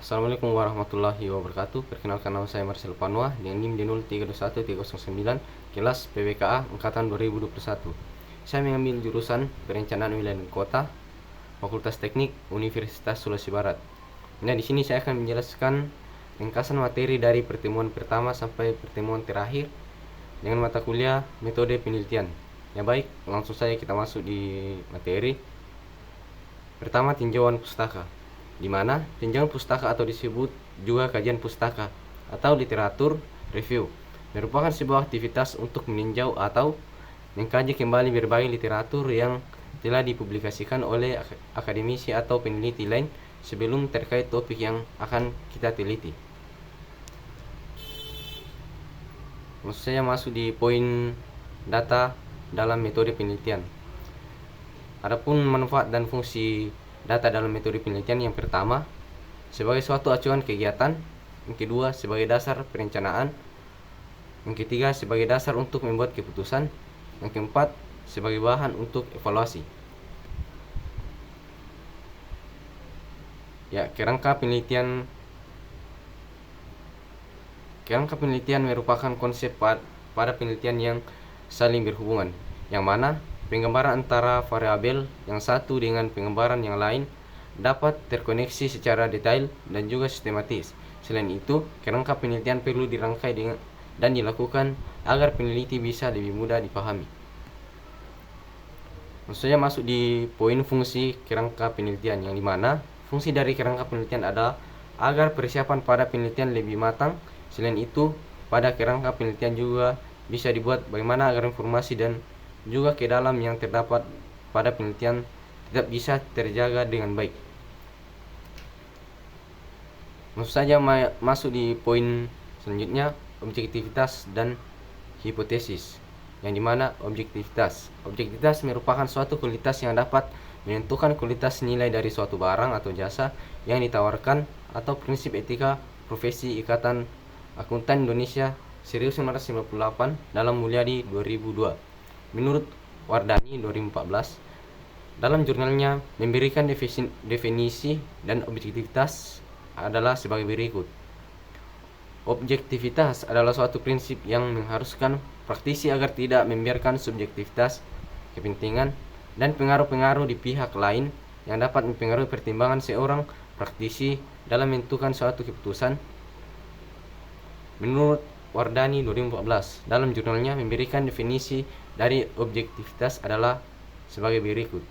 Assalamualaikum warahmatullahi wabarakatuh. Perkenalkan, nama saya Marcel Panwa dengan NIM D032139, kelas PBKA angkatan 2021. Saya mengambil jurusan Perencanaan Wilayah dan Kota, Fakultas Teknik Universitas Sulawesi Barat. Nah, di sini saya akan menjelaskan ringkasan materi dari pertemuan pertama sampai pertemuan terakhir dengan mata kuliah metode penelitian. Ya baik, langsung saja kita masuk di materi. Pertama, tinjauan pustaka, di mana tinjauan pustaka atau disebut juga kajian pustaka atau literatur review merupakan sebuah aktivitas untuk meninjau atau mengkaji kembali berbagai literatur yang telah dipublikasikan oleh akademisi atau peneliti lain sebelum terkait topik yang akan kita teliti. Maksud saya masuk di poin data dalam metode penelitian. Adapun manfaat dan fungsi data dalam metode penelitian, yang pertama, sebagai suatu acuan kegiatan; yang kedua, sebagai dasar perencanaan; yang ketiga, sebagai dasar untuk membuat keputusan; yang keempat, sebagai bahan untuk evaluasi. Ya, kerangka penelitian merupakan konsep pada penelitian yang saling berhubungan, yang mana penggambaran antara variabel yang satu dengan penggambaran yang lain dapat terkoneksi secara detail dan juga sistematis. Selain itu, kerangka penelitian perlu dirangkai dan dilakukan agar peneliti bisa lebih mudah dipahami. Maksudnya masuk di poin fungsi kerangka penelitian, yang dimana fungsi dari kerangka penelitian adalah agar persiapan pada penelitian lebih matang. Selain itu, pada kerangka penelitian juga bisa dibuat bagaimana agar informasi dan juga ke dalam yang terdapat pada penelitian tetap bisa terjaga dengan baik. Maksud saja masuk di poin selanjutnya, objektivitas dan hipotesis, yang dimana objektivitas merupakan suatu kualitas yang dapat menentukan kualitas nilai dari suatu barang atau jasa yang ditawarkan, atau prinsip etika profesi Ikatan Akuntan Indonesia 1998 dalam Mulyadi 2002. Menurut Wardani 2014, dalam jurnalnya memberikan definisi dan objektivitas adalah sebagai berikut. Objektivitas adalah suatu prinsip yang mengharuskan praktisi agar tidak membiarkan subjektivitas, kepentingan, dan pengaruh-pengaruh di pihak lain yang dapat mempengaruhi pertimbangan seorang praktisi dalam menentukan suatu keputusan. Menurut Wardani 2014, dalam jurnalnya memberikan definisi dari objektivitas adalah sebagai berikut.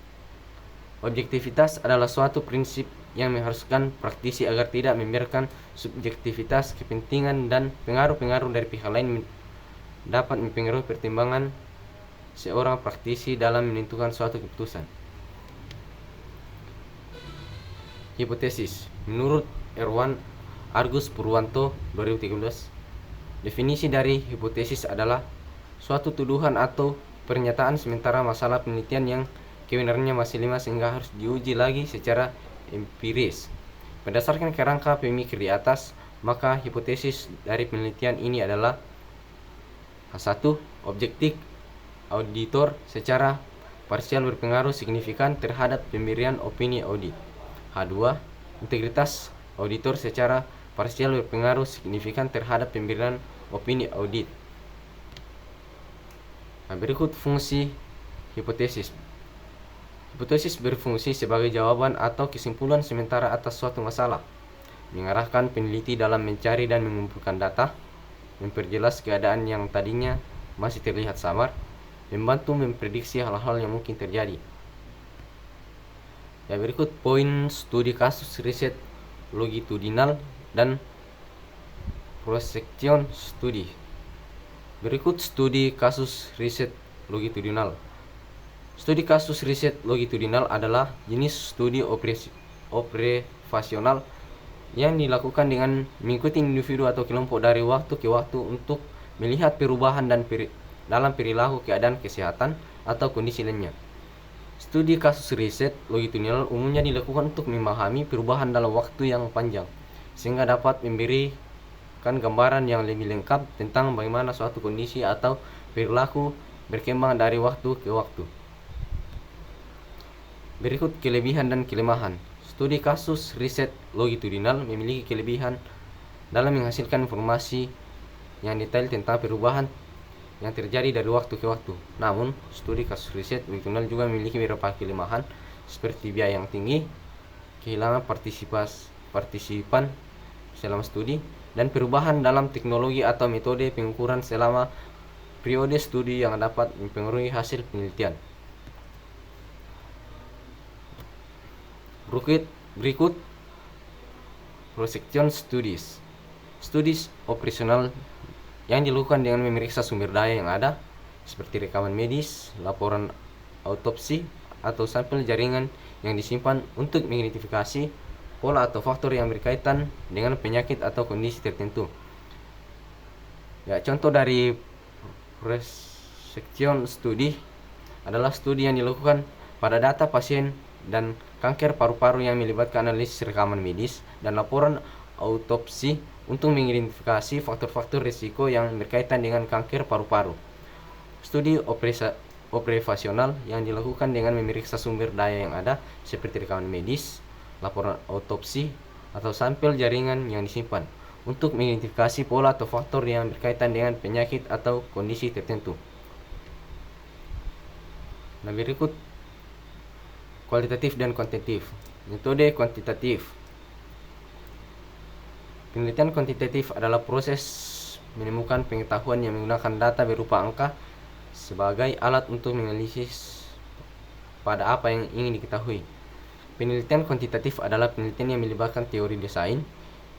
Objektivitas adalah suatu prinsip yang mengharuskan praktisi agar tidak membiarkan subjektivitas, kepentingan, dan pengaruh-pengaruh dari pihak lain dapat mempengaruhi pertimbangan seorang praktisi dalam menentukan suatu keputusan. Hipotesis. Menurut Erwan Argus Purwanto 2013, definisi dari hipotesis adalah suatu tuduhan atau pernyataan sementara masalah penelitian yang kebenarannya masih lemah sehingga harus diuji lagi secara empiris. Berdasarkan kerangka pemikir di atas, maka hipotesis dari penelitian ini adalah: H1. Objektif auditor secara parsial berpengaruh signifikan terhadap pemberian opini audit. H2. Integritas auditor secara parsial berpengaruh signifikan terhadap pemberian opini audit. Nah, berikut fungsi hipotesis. Hipotesis berfungsi sebagai jawaban atau kesimpulan sementara atas suatu masalah, mengarahkan peneliti dalam mencari dan mengumpulkan data, memperjelas keadaan yang tadinya masih terlihat samar, membantu memprediksi hal-hal yang mungkin terjadi. Ya, berikut poin studi kasus riset longitudinal dan cross-section studi. Berikut studi kasus riset longitudinal. Studi kasus riset longitudinal adalah jenis studi observasional yang dilakukan dengan mengikuti individu atau kelompok dari waktu ke waktu untuk melihat perubahan dalam perilaku, keadaan kesehatan, atau kondisi lainnya. Studi kasus riset longitudinal umumnya dilakukan untuk memahami perubahan dalam waktu yang panjang, sehingga dapat memberikan gambaran yang lebih lengkap tentang bagaimana suatu kondisi atau perilaku berkembang dari waktu ke waktu. Berikut kelebihan dan kelemahan Studi kasus riset longitudinal memiliki kelebihan dalam menghasilkan informasi yang detail tentang perubahan yang terjadi dari waktu ke waktu. Namun, studi kasus riset longitudinal juga memiliki beberapa kelemahan seperti biaya yang tinggi, kehilangan partisipan selama studi, dan perubahan dalam teknologi atau metode pengukuran selama periode studi yang dapat mempengaruhi hasil penelitian. Berikut prosecution studies. Studies operasional yang dilakukan dengan memeriksa sumber daya yang ada seperti rekaman medis, laporan autopsi, atau sampel jaringan yang disimpan untuk mengidentifikasi pola atau faktor yang berkaitan dengan penyakit atau kondisi tertentu. Ya, contoh dari prosecution study adalah studi yang dilakukan pada data pasien dan kanker paru-paru yang melibatkan analisis rekaman medis dan laporan autopsi untuk mengidentifikasi faktor-faktor risiko yang berkaitan dengan kanker paru-paru. Studi operasional yang dilakukan dengan memeriksa sumber daya yang ada seperti rekaman medis, laporan autopsi, atau sampel jaringan yang disimpan untuk mengidentifikasi pola atau faktor yang berkaitan dengan penyakit atau kondisi tertentu. Nah, berikut kualitatif dan kuantitatif. Metode kuantitatif. Penelitian kuantitatif adalah proses menemukan pengetahuan yang menggunakan data berupa angka sebagai alat untuk menganalisis pada apa yang ingin diketahui. Penelitian kuantitatif adalah penelitian yang melibatkan teori desain,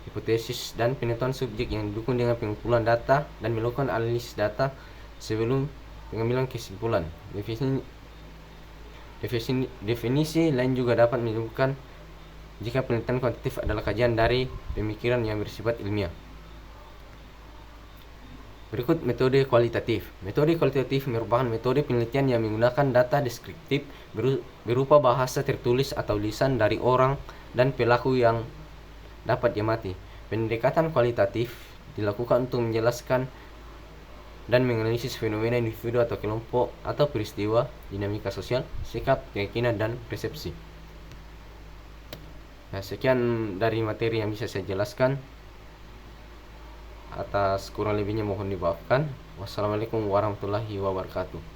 hipotesis, dan penentuan subjek yang didukung dengan pengumpulan data dan melakukan analisis data sebelum pengambilan kesimpulan. Definisi lain juga dapat menyebutkan jika penelitian kuantitatif adalah kajian dari pemikiran yang bersifat ilmiah. Berikut metode kualitatif. Metode kualitatif merupakan metode penelitian yang menggunakan data deskriptif berupa bahasa tertulis atau lisan dari orang dan pelaku yang dapat diamati. Pendekatan kualitatif dilakukan untuk menjelaskan dan menganalisis fenomena individu atau kelompok atau peristiwa, dinamika sosial, sikap, keyakinan, dan persepsi. Nah, sekian dari materi yang bisa saya jelaskan. Atas kurang lebihnya mohon dimaafkan. Wassalamualaikum warahmatullahi wabarakatuh.